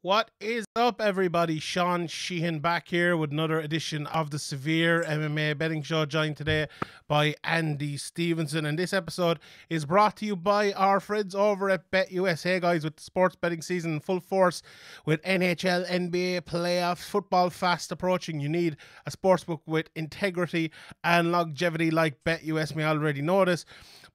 What is up, everybody? Sean Sheehan back here with another edition of the Severe MMA Betting Show, joined today by Andy Stevenson. And this episode is brought to you by our friends over at BetUS. Hey guys, with the sports betting season in full force, with NHL, NBA playoffs, football fast approaching, you need a sportsbook with integrity and longevity like BetUS. We already know this,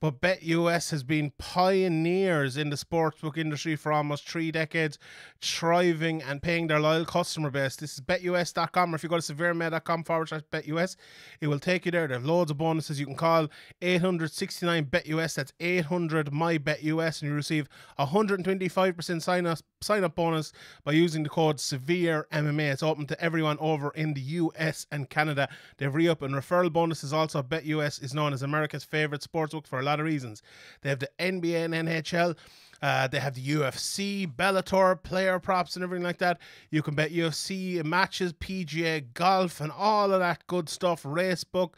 but BetUS has been pioneers in the sportsbook industry for almost 3 decades, thriving and paying their loyal customer base. This is betus.com, or if you go to SevereMMA.com/BetUS, it will take you there. There are loads of bonuses. You can call 869-BET-US, that's 800-MY-BET-US, and you receive 125% sign-up bonus by using the code SevereMMA. It's open to everyone over in the US and Canada. They've re-up and referral bonuses also. BetUS is known as America's favourite sportsbook for a lot of reasons. They have the NBA and NHL. They have the UFC, Bellator, player props and everything like that. You can bet UFC matches, PGA, golf and all of that good stuff. RACEBOok,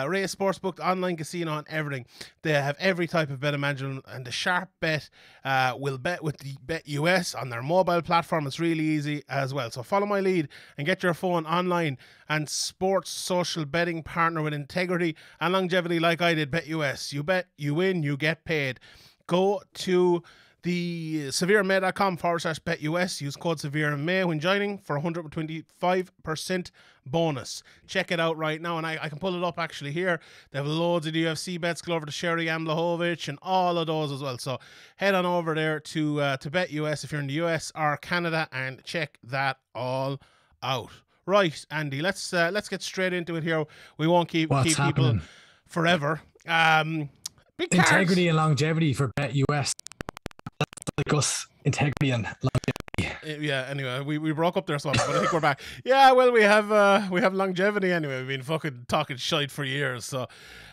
Race Sportsbook, online casino and everything. They have every type of bet imaginable, and the Sharp Bet will bet with the BetUS on their mobile platform. It's really easy as well. So follow my lead and get your phone online and sports social betting partner with integrity and longevity like I did. BetUS. You bet, you win, you get paid. Go to the SevereMMA.com/BetUS. Use code SevereMMA when joining for 125% bonus. Check it out right now, and I can pull it up actually here. They have loads of the UFC bets. Go over to Sherry Amlahovich and all of those as well. So head on over there to BetUS if you're in the US or Canada and check that all out. Right, Andy, let's get straight into it here. We won't keep people forever. Integrity and longevity for BetUS. Like us, integrity and longevity. Yeah, anyway, we broke up there somewhat, but I think we're back. Yeah, well, we have longevity anyway. We've been fucking talking shite for years. So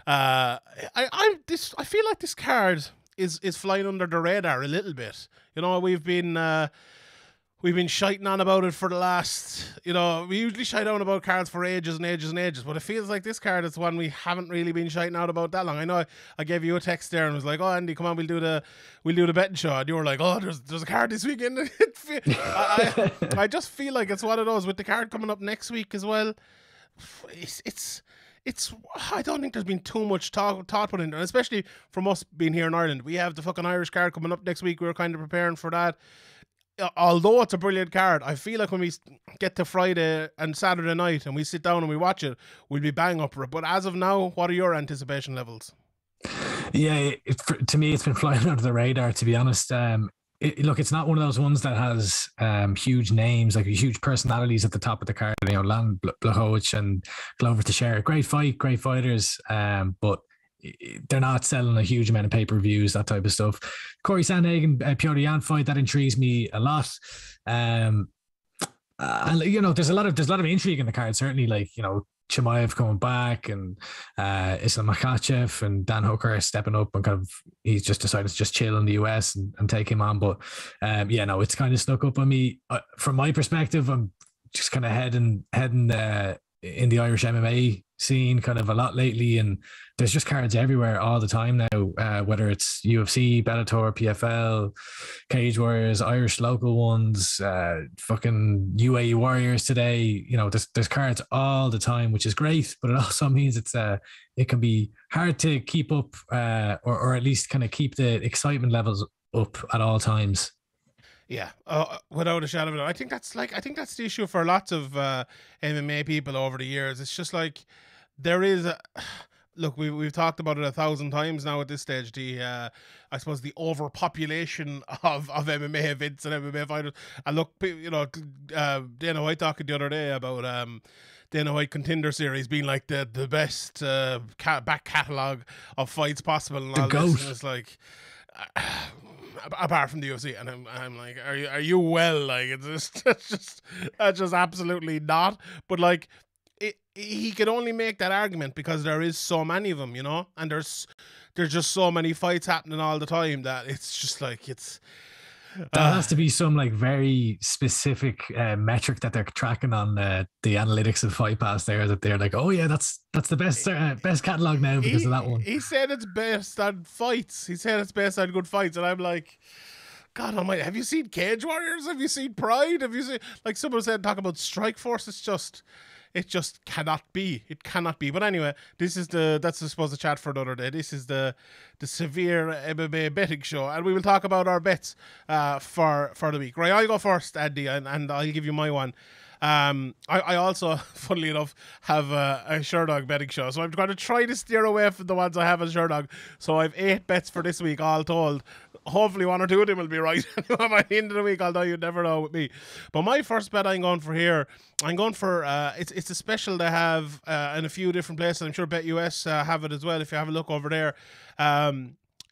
I feel like this card is flying under the radar a little bit. You know, we've been shiting on about it for the last, we usually shite on about cards for ages and ages and ages, but it feels like this card is one we haven't really been shiting out about that long. I know I gave you a text there and was like, oh, Andy, come on, we'll do the betting show. And you were like, oh, there's a card this weekend. I just feel like it's one of those with the card coming up next week as well. It's I don't think there's been too much thought put into it, especially from us being here in Ireland. We have the fucking Irish card coming up next week. We were kind of preparing for that. Although it's a brilliant card, I feel like when we get to Friday and Saturday night and we sit down and we watch it, we'll be bang up for it. But as of now, what are your anticipation levels? Yeah, to me, it's been flying under the radar, to be honest. Look, it's not one of those ones that has huge names, like huge personalities at the top of the card. Lan Blachowicz and Glover Teixeira. Great fight, great fighters, but they're not selling a huge amount of pay-per-views, that type of stuff. Corey Sandhagen, Piotr Jan fight, that intrigues me a lot. And there's a lot of intrigue in the card, certainly, like, Chimaev coming back and Islam Makhachev and Dan Hooker stepping up, and kind of he's just decided to just chill in the US and take him on. But it's kind of snuck up on me. From my perspective, I'm just kind of heading in the Irish MMA scene kind of a lot lately, and there's just cards everywhere all the time now, whether it's UFC, Bellator, PFL, Cage Warriors, Irish local ones, fucking UAE Warriors today. There's cards all the time, which is great, but it also means it can be hard to keep up, or at least kind of keep the excitement levels up at all times. Yeah, without a shadow of a doubt. I think that's the issue for lots of MMA people over the years. It's just like there is look, we've talked about it 1,000 times now at this stage. I suppose the overpopulation of MMA events and MMA fighters. And look, Dana White talking the other day about Dana White Contender Series being like the best back catalogue of fights possible and all this. And it's like, apart from the UFC, and I'm like, are you well? Like, it's just absolutely not. But like, he could only make that argument because there is so many of them, and there's just so many fights happening all the time that it's just like it's. There has to be some like very specific metric that they're tracking on the analytics of Fight Pass there, that they're like, oh yeah, that's the best catalog now because of that one. He said it's based on fights. He said it's based on good fights, and I'm like, God almighty, have you seen Cage Warriors? Have you seen Pride? Have you seen, like someone said, talk about Strike Force? It just cannot be. It cannot be. But anyway, that's I suppose the chat for another day. This is the Severe MMA betting show, and we will talk about our bets for the week. Right, I'll go first, Andy, and I'll give you my one. I also, funnily enough, have a Sherdog betting show, so I'm going to try to steer away from the ones I have as Sherdog. So I have 8 bets for this week, all told. Hopefully 1 or 2 of them will be right by the end of the week, although you never know with me. But my first bet I'm going for here, I'm going for, it's a special they have in a few different places. I'm sure BetUS have it as well if you have a look over there.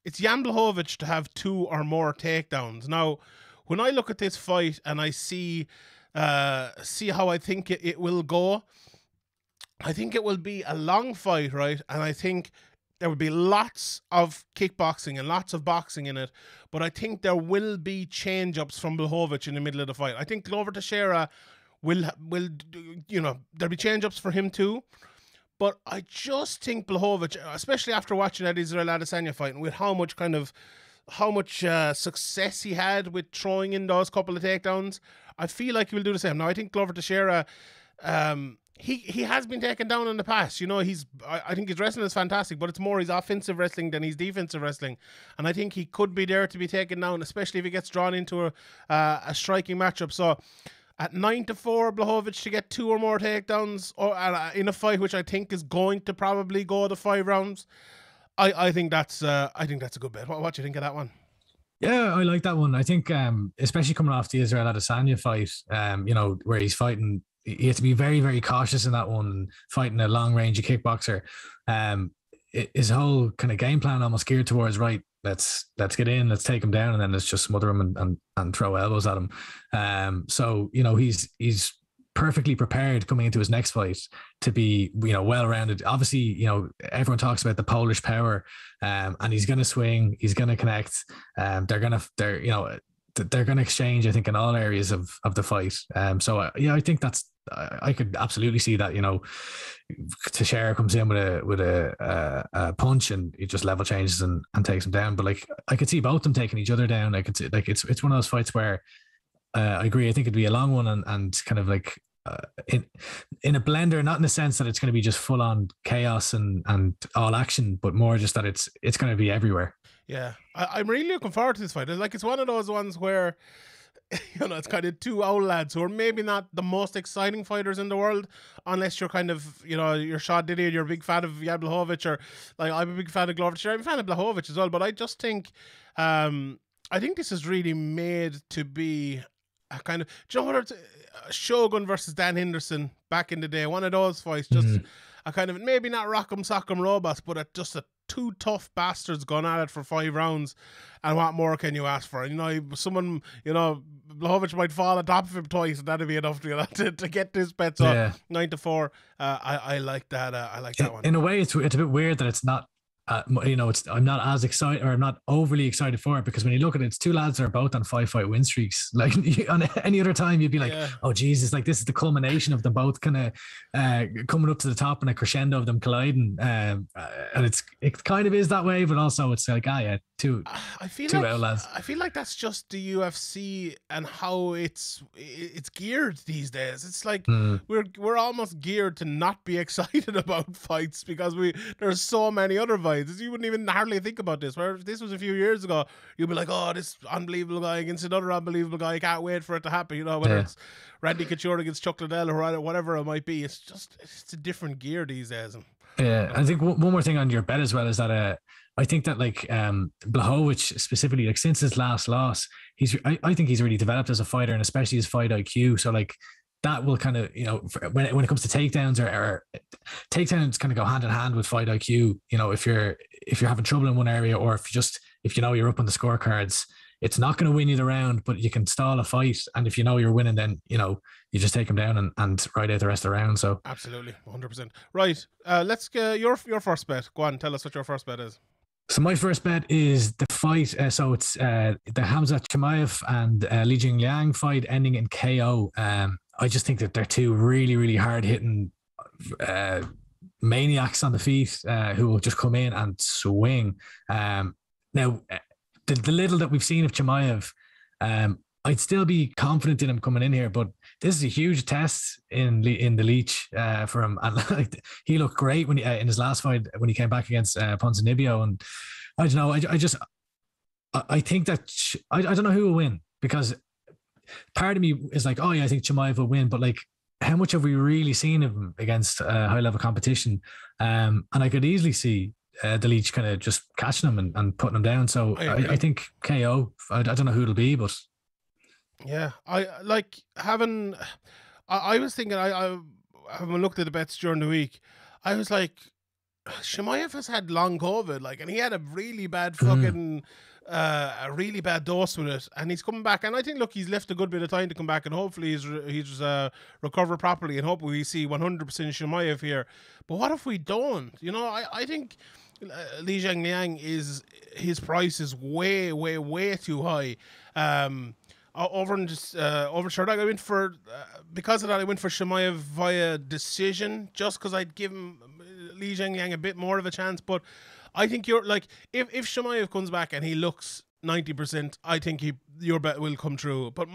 It's Jan Blachowicz to have 2 or more takedowns. Now, when I look at this fight and I see how I think it will go, I think it will be a long fight, right? And I think there will be lots of kickboxing and lots of boxing in it, but I think there will be change-ups from Blachowicz in the middle of the fight. I think Glover Teixeira will there'll be change-ups for him too, but I just think Blachowicz, especially after watching that Israel Adesanya fight, and with how much success he had with throwing in those couple of takedowns, I feel like he will do the same. Now, I think Glover Teixeira, he has been taken down in the past. You know, I think his wrestling is fantastic, but it's more his offensive wrestling than his defensive wrestling. And I think he could be there to be taken down, especially if he gets drawn into a striking matchup. So at 9-4, Blachowicz to get 2 or more takedowns in a fight which I think is going to probably go to 5 rounds. I think that's a good bet. What do you think of that one? Yeah, I like that one. I think, especially coming off the Israel Adesanya fight, where he's fighting, you have to be very, very cautious in that one, fighting a long range kickboxer. His whole kind of game plan almost geared towards, right, let's get in, let's take him down, and then let's just smother him and throw elbows at him. So, he's perfectly prepared coming into his next fight to be, well-rounded. Obviously, everyone talks about the Polish power, and he's going to swing, he's going to connect. They're going to exchange, I think, in all areas of the fight. So I think I could absolutely see that, Teixeira comes in with a punch and he just level changes and takes him down. But like, I could see both them taking each other down. I could see, like, it's one of those fights where I agree. I think it'd be a long one and kind of like in a blender, not in the sense that it's going to be just full on chaos and all action, but more just that it's going to be everywhere. Yeah, I'm really looking forward to this fight. It's one of those ones where, it's kind of 2 old lads who are maybe not the most exciting fighters in the world, unless you're kind of, you're Sean Diddy and you're a big fan of Jan Blachowicz, or like I'm a big fan of Glover Teixeira. I'm a fan of Blachowicz as well, but I just think, I think this is really made to be a kind of, do you know what, it's Shogun versus Dan Henderson back in the day, one of those fights, just a kind of, maybe not rock'em sock'em robots, but just a 2 tough bastards going at it for 5 rounds, and what more can you ask for? Someone, Blachowicz might fall on top of him twice, and that'd be enough to get this bet. So 9-4, I like that. I like that one. In a way, it's a bit weird that it's not. I'm not as excited, or I'm not overly excited for it, because when you look at it, it's 2 lads that are both on 5-fight win streaks. Like on any other time, you'd be like, oh Jesus, like this is the culmination of them both kind of coming up to the top and a crescendo of them colliding. And it kind of is that way, but also it's like, two lads. I feel like that's just the UFC and how it's geared these days. It's like we're almost geared to not be excited about fights because there's so many other fights. You wouldn't even hardly think about this. Where if this was a few years ago, you'd be like, oh, this unbelievable guy against another unbelievable guy. I can't wait for it to happen. Whether it's Randy Couture against Chuck Liddell or whatever it might be. It's a different gear these days. Yeah, I think one more thing on your bet as well is that I think that like Blachowicz specifically, like since his last loss, I think he's really developed as a fighter, and especially his fight IQ. So like that will kind of, when it comes to takedowns or takedowns kind of go hand in hand with fight IQ. If you're having trouble in one area, or if you're up on the scorecards, it's not going to win you the round, but you can stall a fight. And if you're winning, then you just take them down and ride out the rest of the round. So absolutely, 100%. Right, let's get your first bet. Go on, tell us what your first bet is. So my first bet is the fight. So it's the Hamza Chimaev and Li Jingliang fight ending in KO. I just think that they're 2 really, really hard hitting maniacs on the feet who will just come in and swing. Now, the little that we've seen of Chimaev, I'd still be confident in him coming in here, but this is a huge test in the Leach for him. And like, he looked great when he, in his last fight when he came back against Ponzinibbio. And I don't know, I think that I don't know who will win, because part of me is like, oh yeah, I think Chimaev will win, but like, how much have we really seen of him against high level competition? And I could easily see the Leach kind of just catching him and putting him down. So I think KO. I don't know who it'll be, but. Yeah, I like having. I was thinking. I having looked at the bets during the week. I was like, Chimaev has had long COVID, like, and he had a really bad fucking, a really bad dose with it, and he's coming back. And I think, look, he's left a good bit of time to come back, and hopefully he's recovered properly, and hopefully we see 100% Chimaev here. But what if we don't? You know, I think Li Jingliang his price is way too high. Over Sandhagen, I went for because of that. I went for Chimaev via decision, just because I'd give him Li Jingliang a bit more of a chance. But I think you're like, if Chimaev comes back and he looks 90%, I think your bet will come true. But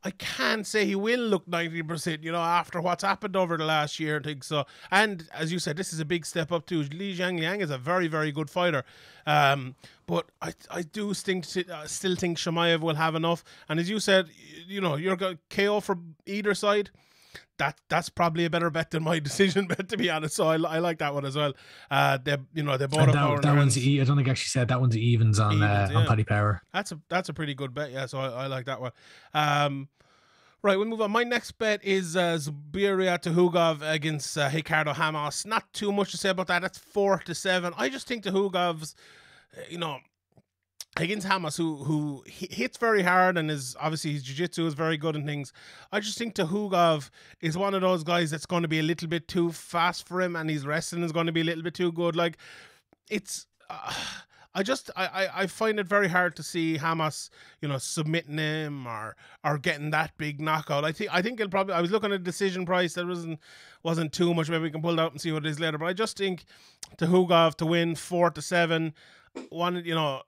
I can't say he will look 90%, you know, after what's happened over the last year and things. So, and as you said, this is a big step up too. Li Jingliang is a very, very good fighter. But I do still think Chimaev will have enough. And as you said, you know, you're going KO for either side. That's probably a better bet than my decision bet, to be honest. So I like that one as well. They both have power. That one's I don't think I actually said that one's evens on Paddy Power. That's a pretty good bet, yeah. So I like that one. Right, we'll move on. My next bet is Zubaira Tukhugov against Ricardo Ramos. Not too much to say about that. That's 4-7. I just think Tukhugov's, you know, against Ramos, who hits very hard, and is obviously his jiu-jitsu is very good and things. I just think Tukhugov is one of those guys that's going to be a little bit too fast for him, and his wrestling is going to be a little bit too good. Like, it's I find it very hard to see Ramos, you know, submitting him or getting that big knockout. I think he'll probably. I was looking at decision price. That wasn't too much. Maybe we can pull it out and see what it is later. But I just think Tukhugov to win 4-7. One, you know,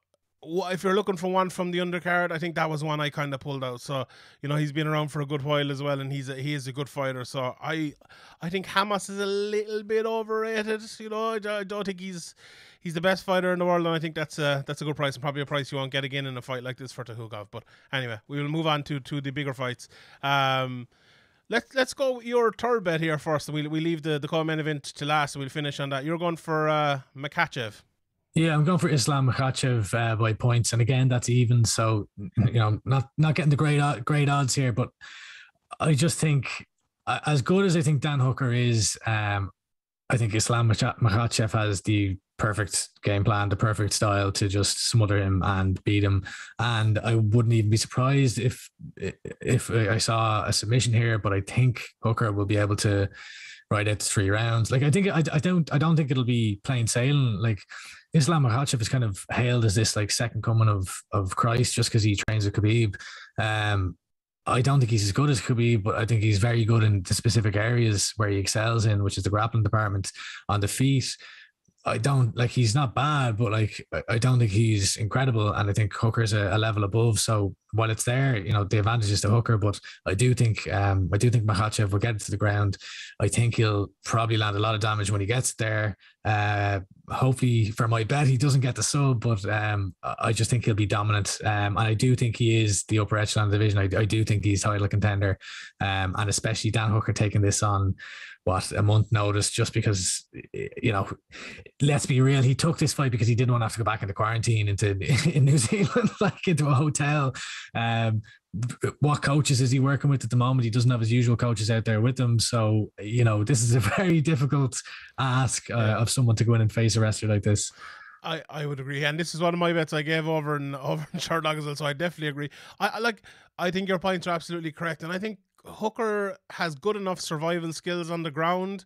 if you're looking for one from the undercard, I think that was one I kind of pulled out. So, you know, he's been around for a good while as well, and he is a good fighter. So I think Ramos is a little bit overrated. You know, I don't think he's the best fighter in the world, and I think that's a good price, and probably a price you won't get again in a fight like this for Tukhugov. But anyway, we will move on to the bigger fights. Let's go with your third bet here first, and we leave the co-main event to last, and we'll finish on that. You're going for Makhachev. Yeah, I'm going for Islam Makhachev by points, and again, that's even. So, you know, not getting the great odds here, but I just think, as good as I think Dan Hooker is, I think Islam Makhachev has the perfect game plan, the perfect style to just smother him and beat him. And I wouldn't even be surprised if I saw a submission here, but I think Hooker will be able to ride out to 3 rounds. Like, I don't think it'll be plain sailing. Like, Islam Makhachev is kind of hailed as this like second coming of Christ just because he trains with Khabib. I don't think he's as good as Khabib, but I think he's very good in the specific areas where he excels in, which is the grappling department. On the feet, he's not bad, but like, I don't think he's incredible. And I think Hooker's a level above. So while it's there, you know, the advantage is to Hooker, but I do think Makhachev will get it to the ground. I think he'll probably land a lot of damage when he gets there. Hopefully for my bet, he doesn't get the sub, but I just think he'll be dominant. And I do think he is the upper echelon of the division. I do think he's title contender. And especially Dan Hooker taking this on a month notice, just because, you know, let's be real, he took this fight because he didn't want to have to go back into quarantine in New Zealand, like into a hotel. What coaches is he working with at the moment? He doesn't have his usual coaches out there with him. So, you know, this is a very difficult ask of someone to go in and face a wrestler like this. I would agree, and this is one of my bets I gave over in Sherlock as well. So I definitely agree. I think your points are absolutely correct, and I think Hooker has good enough survival skills on the ground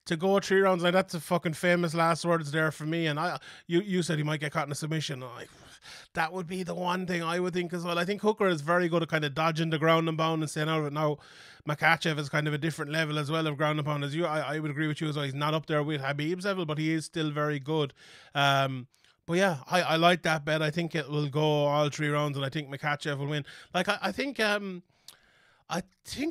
to go 3 rounds. Like, that's a fucking famous last words there for me. And you said he might get caught in a submission. That would be the one thing I would think as well. I think Hooker is very good at kind of dodging the ground and pound and staying out of it. Now, Makhachev is kind of a different level as well of ground and pound as you. I would agree with you as well. He's not up there with Habib's level, but he is still very good. But yeah, I like that bet. I think it will go all 3 rounds, and I think Makhachev will win. Like I think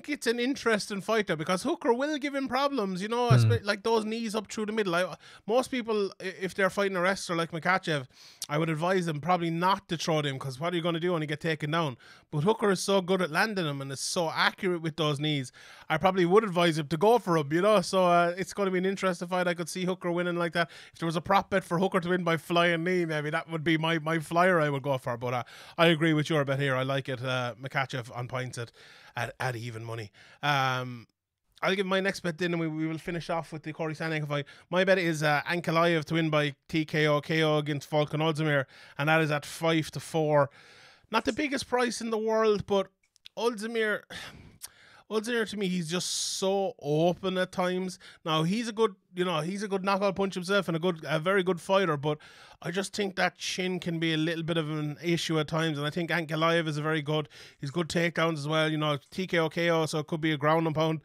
it's an interesting fight there because Hooker will give him problems, you know, like those knees up through the middle. Most people, if they're fighting a wrestler like Makhachev, I would advise them probably not to throw them, because what are you going to do when you get taken down? But Hooker is so good at landing them and is so accurate with those knees. I probably would advise him to go for him, you know. So it's going to be an interesting fight. I could see Hooker winning like that. If there was a prop bet for Hooker to win by flying knee, maybe that would be my flyer I would go for. But I agree with your bet here. I like it. Makhachev on points at even money. I'll give my next bet then, and we will finish off with the Corey Sandhagen fight. My bet is Ankalaev to win by TKO KO against Volkan Ozdemir, and that is at 5-4. Not the biggest price in the world, but Ozdemir to me, he's just so open at times. Now he's a good knockout punch himself and a very good fighter, but I just think that chin can be a little bit of an issue at times. And I think Ankalaev is he's good takedowns as well. You know, TKO KO, so it could be a ground and pound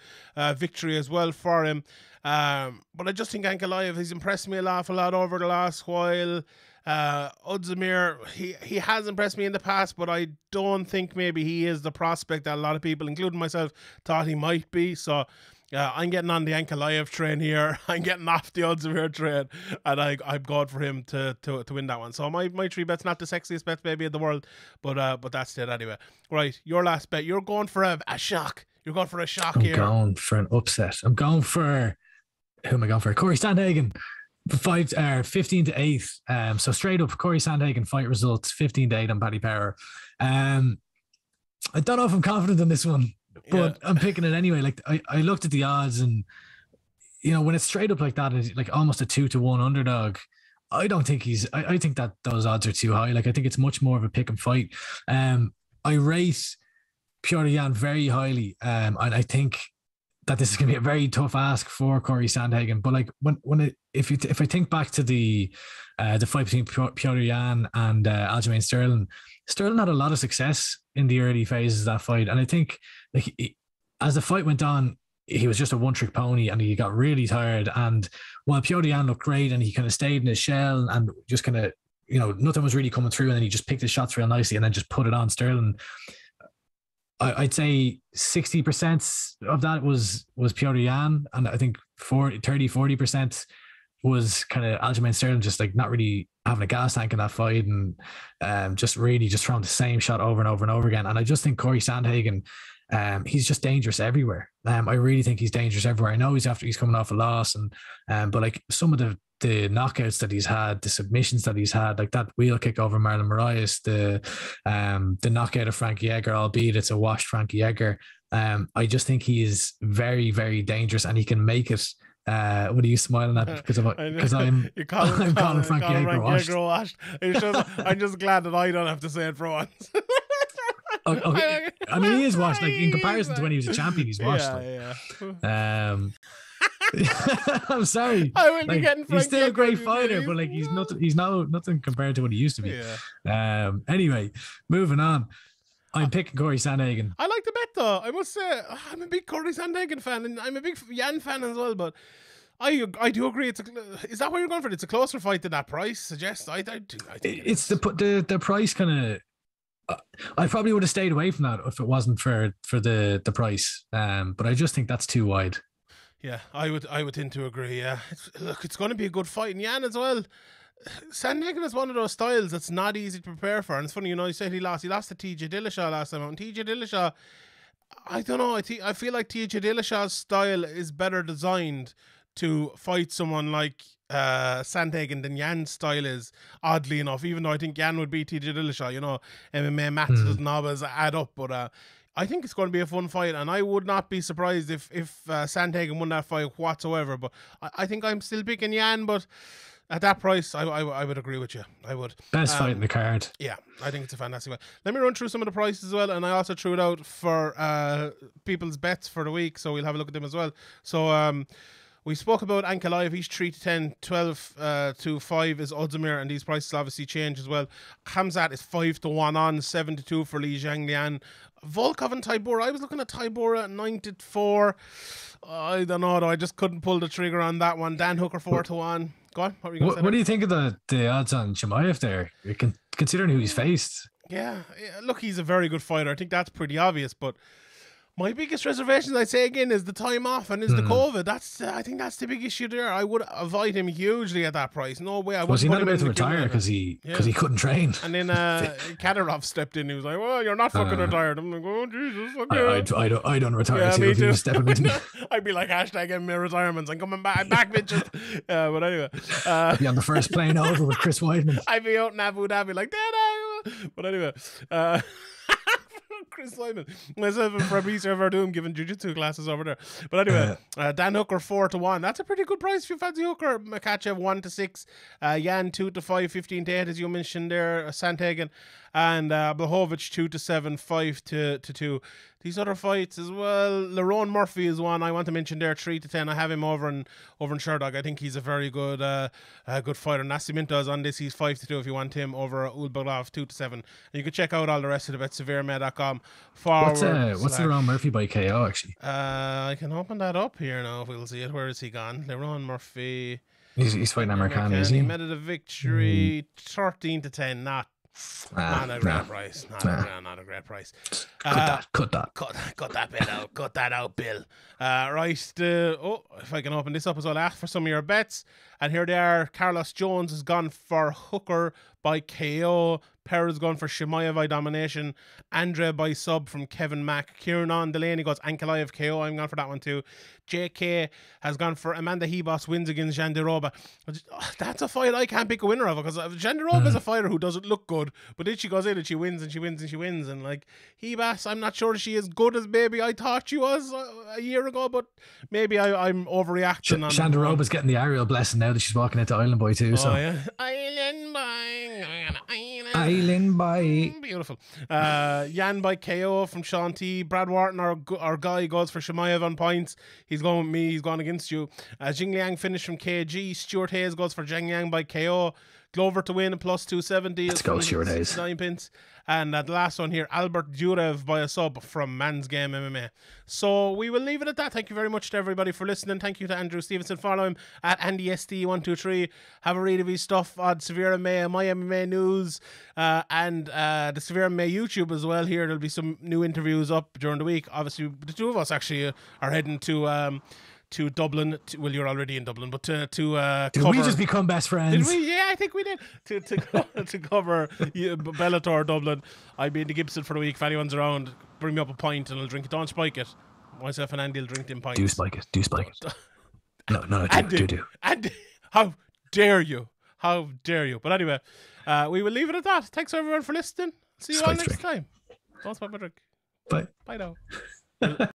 victory as well for him. But I just think Ankalaev, he's impressed me an awful lot over the last while. Ozdemir, he has impressed me in the past, but I don't think maybe he is the prospect that a lot of people, including myself, thought he might be. So I'm getting on the Ankalaev train here. I'm getting off the Ozdemir train, and I'm going for him to win that one. So my 3 bets, not the sexiest bets maybe in the world, but that's it anyway. Right, your last bet. You're going for a shock. You're going for a shock here. I'm going for an upset. I'm going for, who am I going for? Corey Sandhagen. Fight 15-8. So straight up, Corey Sandhagen fight results 15-8 on Paddy Power. I don't know if I'm confident in this one, but I'm picking it anyway. Like I looked at the odds, and you know, when it's straight up like that, it's like almost a 2-1 underdog. I don't think I think that those odds are too high. Like I think it's much more of a pick and fight. I rate Petr Yan very highly, and I think that this is going to be a very tough ask for Corey Sandhagen. But like if I think back to the fight between Petr Yan and Aljamain Sterling had a lot of success in the early phases of that fight, and I think like as the fight went on, he was just a one-trick pony, and he got really tired. And while Petr Yan looked great, and he kind of stayed in his shell and just kind of, you know, nothing was really coming through, and then he just picked his shots real nicely and then just put it on Sterling. I'd say 60% of that was Petr Yan, and I think 40% was kind of Aljamain Sterling just like not really having a gas tank in that fight, and just really just throwing the same shot over and over and over again. And I just think Corey Sandhagen, he's just dangerous everywhere. I really think he's dangerous everywhere. I know he's coming off a loss, and but like some of the knockouts that he's had, the submissions that he's had, like that wheel kick over Marlon Moraes, the knockout of Frankie Edgar, albeit it's a washed Frankie Edgar. I just think he is very, very dangerous, and he can make it. What are you smiling at? Because I'm calling Frankie Edgar washed. I'm just glad that I don't have to say it for once. Okay. I mean, he is washed. Like in comparison to when he was a champion, he's washed. I'm sorry. I will be getting he's still a great fighter, but like he's nothing compared to what he used to be. Anyway, moving on. I'm picking Corey Sandhagen. I like the bet though. I must say I'm a big Corey Sandhagen fan, and I'm a big Yan fan as well. But I do agree. Is that what you're going for? It's a closer fight than that price suggests. I think it's the price kind of. I probably would have stayed away from that if it wasn't for the price. But I just think that's too wide. Yeah, I would tend to agree. Yeah, it's going to be a good fight, and Yan as well. Sandhagen is one of those styles that's not easy to prepare for, and it's funny, you know, you said he lost to TJ Dillashaw last time, and TJ Dillashaw, I don't know, I feel like TJ Dillashaw's style is better designed to fight someone like Sandhagen than Yan's style is, oddly enough, even though I think Yan would beat TJ Dillashaw. You know, MMA maths doesn't always add up, but I think it's going to be a fun fight, and I would not be surprised if Sandhagen won that fight whatsoever. But I think I'm still picking Yan, but at that price, I would agree with you. I would. Best fight in the card. Yeah, I think it's a fantastic fight. Let me run through some of the prices as well, and I also threw it out for people's bets for the week, so we'll have a look at them as well. So we spoke about Ankalaev. He's 3-10, 12-5 is Ozdemir, and these prices obviously change as well. Khamzat is 5-1 on, 7-2 for Li Zhanglian. Volkov and Tybura. I was looking at Tybura at 9-4. I don't know though. I just couldn't pull the trigger on that one. Dan Hooker 4-1. Go on. What were you going to say? What do you think of the odds on Chimaev there? Considering who he's faced. Yeah, look, he's a very good fighter. I think that's pretty obvious, but my biggest reservations, I'd say again, is the time off and is the COVID. I think that's the big issue there. I would avoid him hugely at that price. No way. Was he not about to retire because he couldn't train? And then Kadyrov stepped in. He was like, "Well, you're not fucking retired." I'm like, "Oh Jesus!" Okay. I don't retire. Yeah, me too. Stepping into me. I'd be like #MMA retirements. I'm coming back. I'm back, bitches. But anyway, I'd be on the first plane over with Chris Weidman. I'd be out in Abu Dhabi like that. But anyway. Chris Weidman. Myself and Fabrice Verdum giving jiu-jitsu classes over there. But anyway, Dan Hooker 4-1. That's a pretty good price if you fancy Hooker. Makachev 1-6. Yan 2-5, 15-8 as you mentioned there. Sandhagen. And Blachowicz 2-7, 5-2. These other fights as well. Lerone Murphy is one I want to mention there, 3-10. I have him over in Sherdog. I think he's a very good good fighter. Nascimento is on this. He's 5-2 if you want him over Ulbagov 2-7. And you can check out all the rest of it at SevereMMA.com. What's Lerone Murphy by KO actually? I can open that up here now if we'll see it. Where is he gone? Lerone Murphy. He's fighting American, is he? He made it a victory 13-10. Not a great price. Not a great price. Cut that bit out. Cut that out, Bill. Right. If I can open this up as well, ask for some of your bets. And here they are. Carlos Jones has gone for Hooker by KO. Perez gone for Chimaev by domination. Andre by sub from Kevin Mack. Kieran Delaney goes Ankalaev KO. I'm gone for that one too. JK has gone for Amanda Hebos wins against Jandiroba. That's a fight I can't pick a winner of because Jandiroba is a fighter who doesn't look good, but then she goes in and she wins and she wins and she wins. And like Hebos, I'm not sure she is good as maybe I thought she was a year ago, but maybe I'm overreacting. Jandiroba's getting the aerial blessing now that she's walking into Island Boy too. Yeah. Island Boy. Island Boy. Beautiful. Yan by KO from Sean T. Brad Wharton, our guy, goes for Chimaev on points. He's going with me. He's going against you. Jing Liang finished from KG. Stuart Hayes goes for Zhang Yang by KO. Glover to win plus 270. Let's go, Stuart Hayes. 9 pence. And the last one here, Albert Durev by a sub from Man's Game MMA. So we will leave it at that. Thank you very much to everybody for listening. Thank you to Andrew Stevenson. Follow him at AndyST123. Have a read of his stuff on SevereMMA, My MMA News, and the SevereMMA YouTube as well. Here there'll be some new interviews up during the week. Obviously, the two of us actually are heading to Dublin. Well, you're already in Dublin, but to did cover, we just become best friends? Did we? Yeah, I think we did. To cover Bellator Dublin. I'll be in the Gibson for the week. If anyone's around, bring me up a pint and I'll drink it. Don't spike it. Myself and Andy will drink them pints. Do spike it. No, do. Andy, how dare you? How dare you? But anyway, we will leave it at that. Thanks everyone for listening. See you all next time. Don't spike my drink. Bye. Bye now.